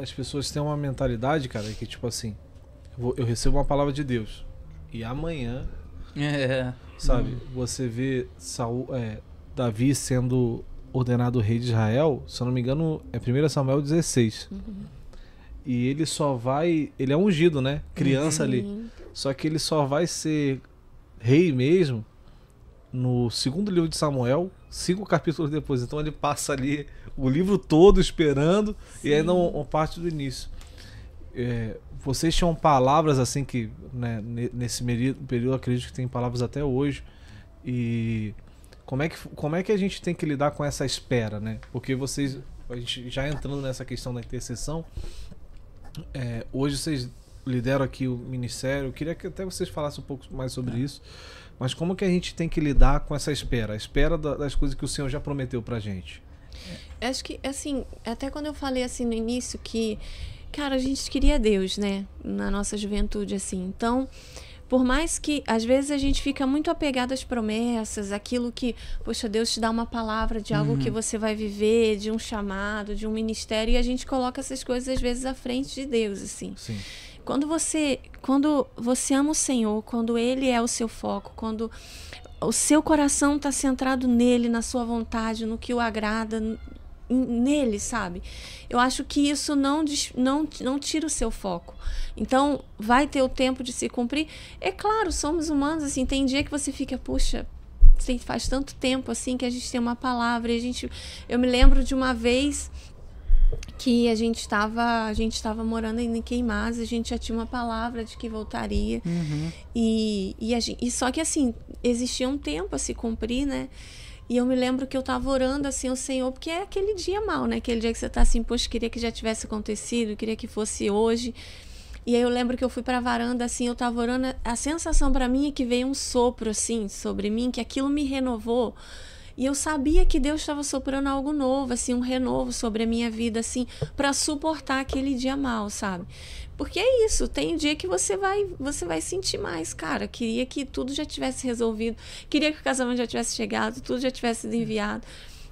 As pessoas têm uma mentalidade, cara, que tipo assim, eu recebo uma palavra de Deus e amanhã, sabe, você vê Davi sendo ordenado rei de Israel, se eu não me engano, é 1 Samuel 16. E ele só vai, ele é ungido, né? Criança ali. Só que ele só vai ser rei mesmo no segundo livro de Samuel, 5 capítulos depois. Então ele passa ali o livro todo esperando. Sim. E ainda uma parte do início. Vocês tinham palavras assim que, né, nesse período, acredito que tem palavras até hoje. E como é que a gente tem que lidar com essa espera, né? Porque a gente já entrando nessa questão da intercessão, hoje vocês lideram aqui o ministério. Eu queria que até vocês falassem um pouco mais sobre isso. Mas como que a gente tem que lidar com essa espera? A espera das coisas que o Senhor já prometeu pra gente. Acho que, assim, até quando eu falei assim no início que, cara, a gente queria Deus, né? Na nossa juventude, assim. Então, por mais que, às vezes, a gente fica muito apegado às promessas, aquilo que, poxa, Deus te dá uma palavra de algo que você vai viver, de um chamado, de um ministério, e a gente coloca essas coisas, às vezes, à frente de Deus, assim. Sim. Quando você ama o Senhor, quando Ele é o seu foco, quando o seu coração está centrado nele, na sua vontade, no que o agrada, nele, sabe? Eu acho que isso não tira o seu foco. Então, vai ter o tempo de se cumprir. É claro, somos humanos, assim, tem dia que você fica, puxa, faz tanto tempo assim que a gente tem uma palavra. Eu me lembro de uma vez que a gente estava morando em Queimadas, a gente já tinha uma palavra de que voltaria. E só que assim, existia um tempo a se cumprir, né? E eu me lembro que eu estava orando assim ao Senhor, porque é aquele dia mal, né? Aquele dia que você está assim, poxa, queria que já tivesse acontecido, queria que fosse hoje. E aí eu lembro que eu fui para a varanda, assim, eu estava orando, a sensação para mim é que veio um sopro assim sobre mim, que aquilo me renovou. E eu sabia que Deus estava soprando algo novo, assim, um renovo sobre a minha vida, assim, para suportar aquele dia mal, sabe? Porque é isso, tem um dia que você vai sentir mais, cara. Queria que tudo já tivesse resolvido, queria que o casamento já tivesse chegado, tudo já tivesse sido enviado.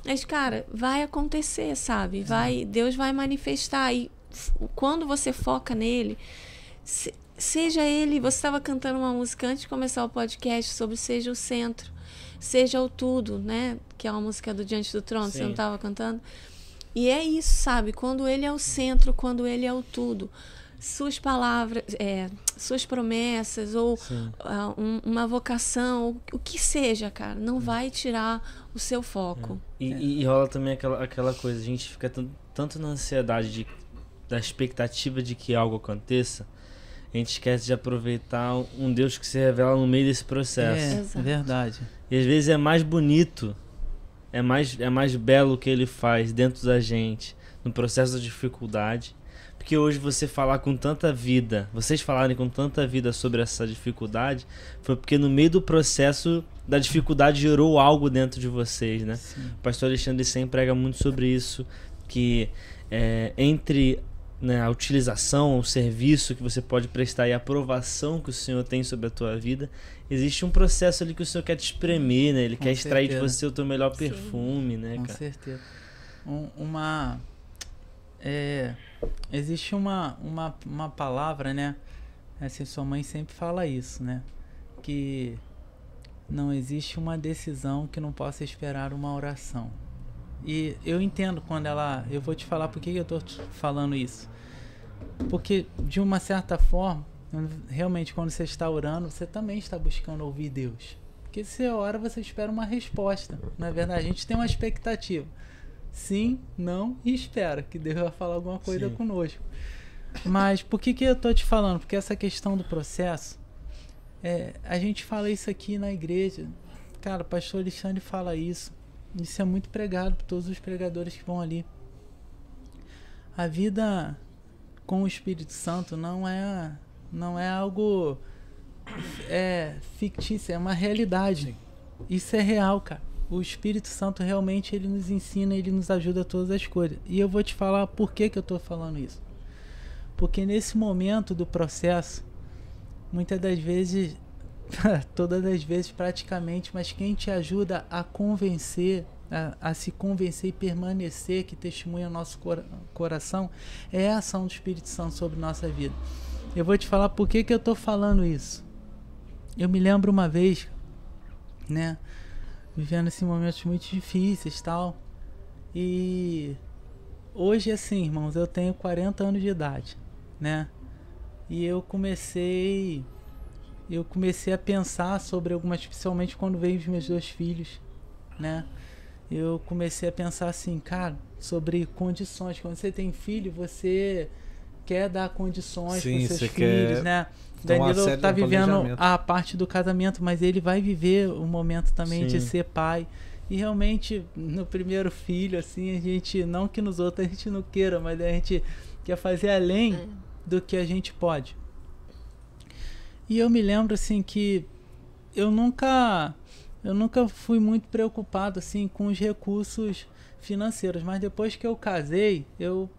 Mas, cara, vai acontecer, sabe? Deus vai manifestar. E quando você foca nele, seja ele... Você estava cantando uma música antes de começar o podcast sobre seja o centro. Seja o tudo, né? Que é uma música do Diante do Trono. Sim. Você não estava cantando? E é isso, sabe? Quando ele é o centro, quando ele é o tudo, suas palavras, suas promessas, ou uma vocação, o que seja, cara, não vai tirar o seu foco. E rola também aquela coisa, a gente fica tanto na ansiedade da expectativa de que algo aconteça, a gente esquece de aproveitar um Deus que se revela no meio desse processo. É verdade. E às vezes é mais bonito, é mais belo o que ele faz dentro da gente, no processo da dificuldade. Porque hoje você falar com tanta vida, vocês falarem com tanta vida sobre essa dificuldade, foi porque no meio do processo da dificuldade gerou algo dentro de vocês, né? Sim. O pastor Alexandre sempre prega muito sobre isso, que entre... né, a utilização, o serviço que você pode prestar e a aprovação que o Senhor tem sobre a tua vida, existe um processo ali que o Senhor quer te espremer, né? Ele quer extrair de você o teu melhor perfume, né, cara? Com certeza. Existe uma palavra, né? Assim, sua mãe sempre fala isso, né? Que não existe uma decisão que não possa esperar uma oração. E eu entendo quando eu vou te falar por que eu tô falando isso. Porque, de uma certa forma, realmente, quando você está orando, você também está buscando ouvir Deus. Porque se você ora, você espera uma resposta. Na verdade, a gente tem uma expectativa. Sim, não e espera que Deus vai falar alguma coisa conosco. Mas por que eu tô te falando? Porque essa questão do processo, a gente fala isso aqui na igreja. Cara, o pastor Alexandre fala isso. Isso é muito pregado por todos os pregadores que vão ali. A vida com o Espírito Santo não é algo fictício, é uma realidade. Sim. Isso é real, cara. O Espírito Santo realmente ele nos ensina, ele nos ajuda a todas as coisas. E eu vou te falar por que eu estou falando isso. Porque nesse momento do processo, muitas das vezes... todas as vezes praticamente, mas quem te ajuda a convencer a se convencer e permanecer, que testemunha nosso coração, é a ação do Espírito Santo sobre nossa vida. Eu vou te falar por que eu tô falando isso. Eu me lembro uma vez, né, vivendo assim momentos muito difíceis, tal, e hoje, assim, irmãos, eu tenho 40 anos de idade, né, e eu comecei a pensar sobre algumas, especialmente quando veio os meus 2 filhos, né, eu comecei a pensar assim, cara, sobre condições. Quando você tem filho, você quer dar condições para os seus filhos, né? Danilo está vivendo a parte do casamento, mas ele vai viver o momento também de ser pai. E realmente, no primeiro filho, assim, a gente, não que nos outros a gente não queira, mas a gente quer fazer além do que a gente pode. E eu me lembro, assim, que eu nunca fui muito preocupado, assim, com os recursos financeiros, mas depois que eu casei, eu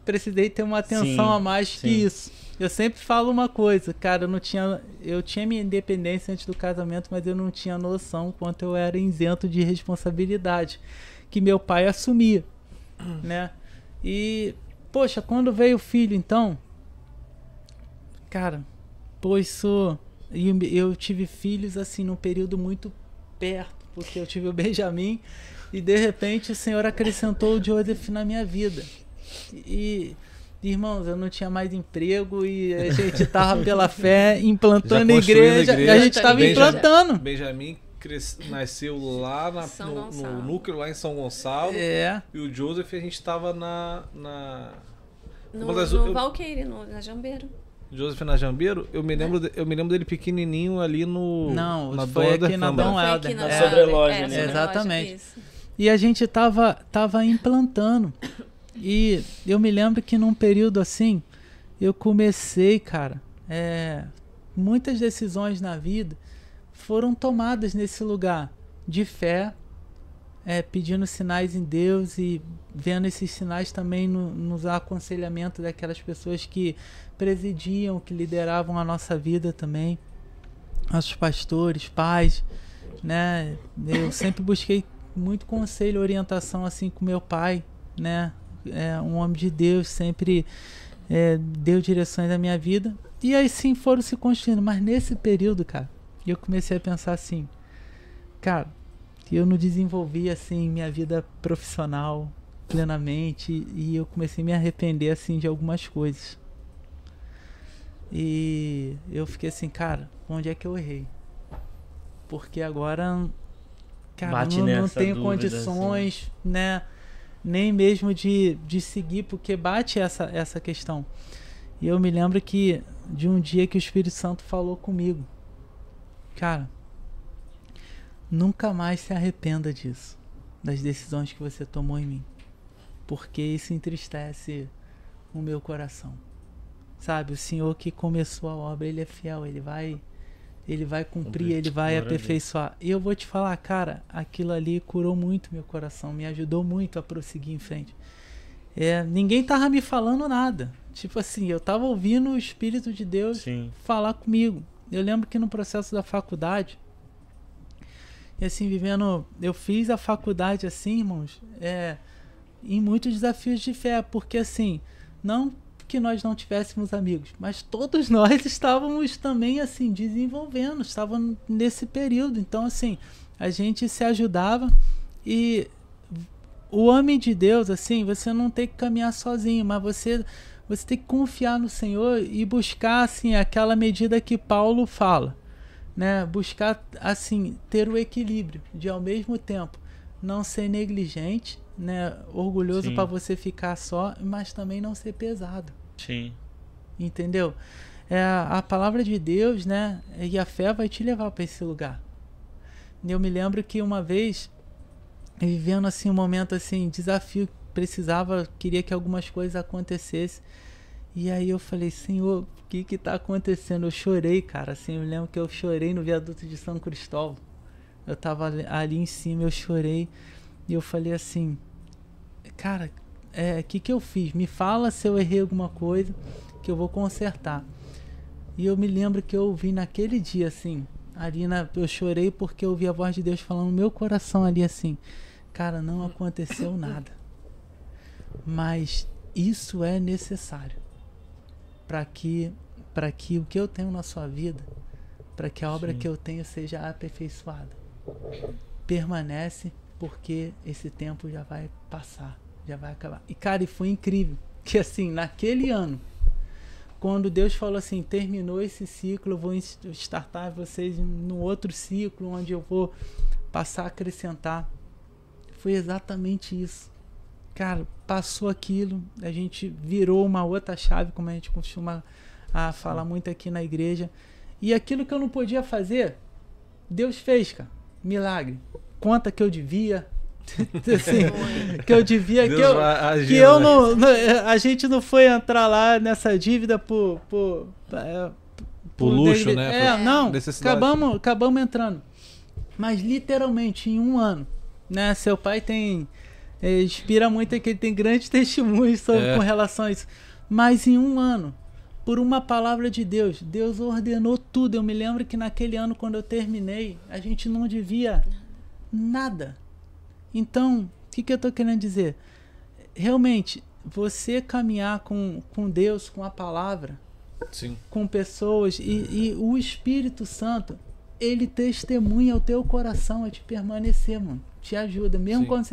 precisei ter uma atenção a mais que isso. Eu sempre falo uma coisa, cara, eu tinha minha independência antes do casamento, mas eu não tinha noção quanto eu era isento de responsabilidade que meu pai assumia, né? E, poxa, quando veio o filho, então, cara, eu tive filhos, assim, num período muito perto, porque eu tive o Benjamin e, de repente, o Senhor acrescentou o Joseph na minha vida. E, irmãos, eu não tinha mais emprego e a gente tava pela fé implantando igreja e a gente tava implantando. Benjamin nasceu lá no núcleo, lá em São Gonçalo. E o Joseph, a gente tava no Valqueire, na Jambeiro. Joseph na Jambeiro, eu me lembro dele pequenininho ali na foi aqui na Dom Helder. Na sobreloja, né? Exatamente. E a gente tava implantando. E eu me lembro que num período assim, eu comecei, cara, muitas decisões na vida foram tomadas nesse lugar de fé, pedindo sinais em Deus e vendo esses sinais também nos aconselhamentos daquelas pessoas que presidiam, que lideravam a nossa vida também, nossos pastores, pais, né? Eu sempre busquei muito conselho, orientação assim com meu pai, né? Um homem de Deus, sempre deu direções à minha vida. E aí sim foram se construindo. Mas nesse período, cara, eu comecei a pensar assim, cara, eu não desenvolvi assim minha vida profissional plenamente e eu comecei a me arrepender assim de algumas coisas. E eu fiquei assim, cara, onde é que eu errei? Porque agora, cara, não tenho condições, assim, né? Nem mesmo de seguir, porque bate essa questão. E eu me lembro que de um dia que o Espírito Santo falou comigo, cara, nunca mais se arrependa disso, das decisões que você tomou em mim, porque isso entristece o meu coração, sabe? O Senhor que começou a obra, Ele é fiel, Ele vai cumprir, Ele vai aperfeiçoar. E eu vou te falar, cara, aquilo ali curou muito meu coração, me ajudou muito a prosseguir em frente. Ninguém tava me falando nada. Tipo assim, eu tava ouvindo o Espírito de Deus falar comigo. Eu lembro que no processo da faculdade, e assim, eu fiz a faculdade assim, irmãos, em muitos desafios de fé, porque assim, não que nós não tivéssemos amigos, mas todos nós estávamos também assim desenvolvendo, estávamos nesse período, então assim a gente se ajudava. E o homem de Deus, assim, você não tem que caminhar sozinho, mas você tem que confiar no Senhor e buscar assim aquela medida que Paulo fala, né? Buscar assim ter o equilíbrio de ao mesmo tempo não ser negligente, né, orgulhoso para você ficar só, mas também não ser pesado. Sim. Entendeu? A palavra de Deus, né, e a fé vai te levar para esse lugar. Eu me lembro que uma vez, vivendo assim um momento assim, desafio, queria que algumas coisas acontecessem. E aí eu falei, Senhor, o que tá acontecendo? Eu chorei, cara, assim, eu me lembro que eu chorei no viaduto de São Cristóvão. Eu tava ali em cima, eu chorei. E eu falei assim, cara, que eu fiz? Me fala se eu errei alguma coisa que eu vou consertar. E eu me lembro que eu ouvi naquele dia, assim, eu chorei porque eu ouvi a voz de Deus falando no meu coração ali assim, cara, não aconteceu nada, mas isso é necessário para que o que eu tenho na sua vida, para que a obra que eu tenho seja aperfeiçoada. Permanece, porque esse tempo já vai passar, já vai acabar. E cara, e foi incrível, que assim, naquele ano, quando Deus falou assim, terminou esse ciclo, eu vou startar vocês no outro ciclo, onde eu vou passar a acrescentar. Foi exatamente isso. Cara, passou aquilo, a gente virou uma outra chave, como a gente costuma falar muito aqui na igreja. E aquilo que eu não podia fazer, Deus fez, cara. Milagre. Conta que eu devia... assim, que eu devia que eu não, a gente não foi entrar lá nessa dívida por luxo, né? Não, acabamos entrando, mas literalmente em um ano, né? Seu pai inspira muito aqui, ele tem grandes testemunhos com relação a isso, mas em um ano, por uma palavra de Deus, Deus ordenou tudo. Eu me lembro que naquele ano, quando eu terminei, a gente não devia nada. Então, o que eu estou querendo dizer? Realmente, você caminhar com Deus, com a palavra, sim, com pessoas, e o Espírito Santo, ele testemunha o teu coração a te permanecer, mano. Te ajuda, mesmo quando você